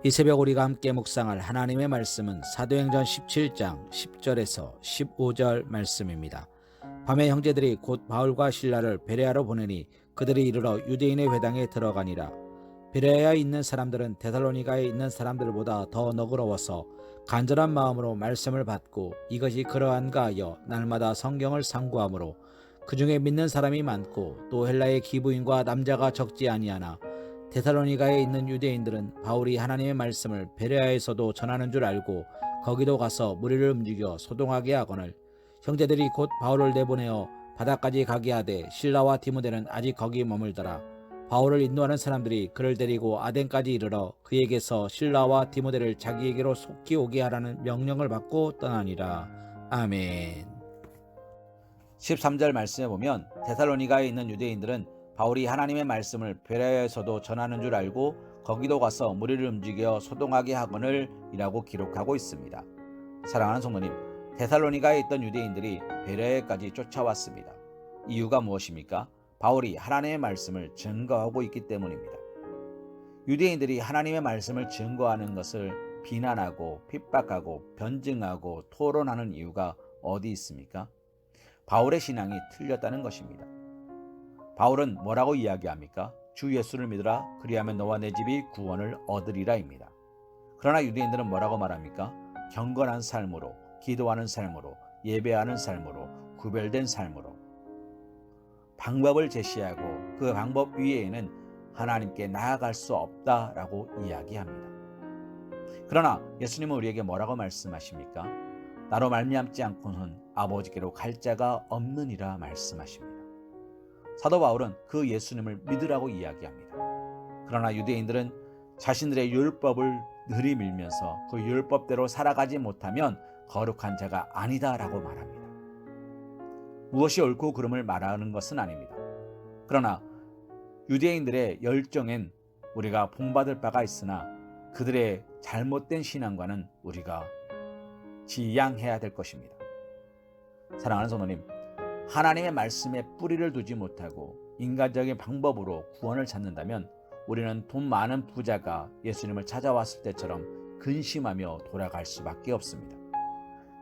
이 새벽 우리가 함께 묵상할 하나님의 말씀은 사도행전 17장 10절에서 15절 말씀입니다. 밤에 형제들이 곧 바울과 실라를 베레아로 보내니 그들이 이르러 유대인의 회당에 들어가니라. 베레아에 있는 사람들은 데살로니가에 있는 사람들보다 더 너그러워서 간절한 마음으로 말씀을 받고 이것이 그러한가 하여 날마다 성경을 상고하므로 그 중에 믿는 사람이 많고 또 헬라의 기부인과 남자가 적지 아니하나 데살로니가에 있는 유대인들은 바울이 하나님의 말씀을 베레아에서도 전하는 줄 알고 거기도 가서 무리를 움직여 소동하게 하거늘 형제들이 곧 바울을 내보내어 바다까지 가게 하되 실라와 디모데는 아직 거기 머물더라. 바울을 인도하는 사람들이 그를 데리고 아덴까지 이르러 그에게서 실라와 디모데를 자기에게로 속히 오게 하라는 명령을 받고 떠나니라. 아멘. 13절 말씀에 보면 데살로니가에 있는 유대인들은 바울이 하나님의 말씀을 베레아에서도 전하는 줄 알고 거기도 가서 무리를 움직여 소동하게 하거늘 이라고 기록하고 있습니다. 사랑하는 성도님, 데살로니가에 있던 유대인들이 베레아까지 쫓아왔습니다. 이유가 무엇입니까? 바울이 하나님의 말씀을 증거하고 있기 때문입니다. 유대인들이 하나님의 말씀을 증거하는 것을 비난하고 핍박하고 변증하고 토론하는 이유가 어디 있습니까? 바울의 신앙이 틀렸다는 것입니다. 바울은 뭐라고 이야기합니까? 주 예수를 믿으라 그리하면 너와 내 집이 구원을 얻으리라입니다. 그러나 유대인들은 뭐라고 말합니까? 경건한 삶으로, 기도하는 삶으로, 예배하는 삶으로, 구별된 삶으로 방법을 제시하고 그 방법 위에는 하나님께 나아갈 수 없다라고 이야기합니다. 그러나 예수님은 우리에게 뭐라고 말씀하십니까? 나로 말미암지 않고는 아버지께로 갈 자가 없느니라 말씀하십니다. 사도 바울은 그 예수님을 믿으라고 이야기합니다. 그러나 유대인들은 자신들의 율법을 들이밀면서 그 율법대로 살아가지 못하면 거룩한 자가 아니다라고 말합니다. 무엇이 옳고 그름을 말하는 것은 아닙니다. 그러나 유대인들의 열정엔 우리가 본받을 바가 있으나 그들의 잘못된 신앙과는 우리가 지양해야 될 것입니다. 사랑하는 성도님, 하나님의 말씀에 뿌리를 두지 못하고 인간적인 방법으로 구원을 찾는다면 우리는 돈 많은 부자가 예수님을 찾아왔을 때처럼 근심하며 돌아갈 수밖에 없습니다.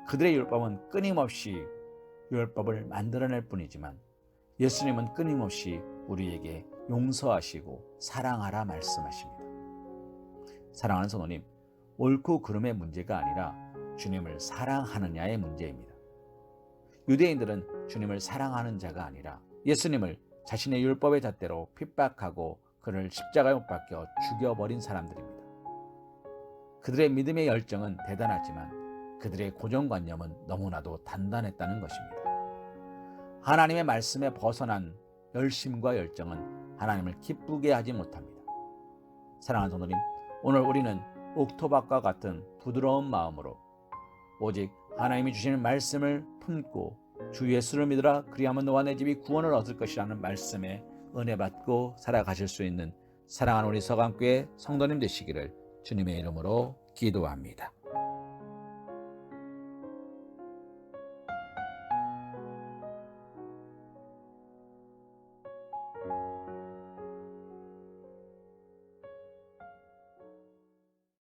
그들의 율법은 끊임없이 율법을 만들어낼 뿐이지만 예수님은 끊임없이 우리에게 용서하시고 사랑하라 말씀하십니다. 사랑하는 성도님, 옳고 그름의 문제가 아니라 주님을 사랑하느냐의 문제입니다. 유대인들은 주님을 사랑하는 자가 아니라 예수님을 자신의 율법의 잣대로 핍박하고 그를 십자가에 못 박혀 죽여버린 사람들입니다. 그들의 믿음의 열정은 대단하지만 그들의 고정관념은 너무나도 단단했다는 것입니다. 하나님의 말씀에 벗어난 열심과 열정은 하나님을 기쁘게 하지 못합니다. 사랑하는 성도님, 오늘 우리는 옥토박과 같은 부드러운 마음으로 오직 하나님이 주시는 말씀을 품고 주 예수를 믿으라 그리하면 너와 내 집이 구원을 얻을 것이라는 말씀에 은혜 받고 살아가실 수 있는 사랑하는 우리 서강교회 성도님 되시기를 주님의 이름으로 기도합니다.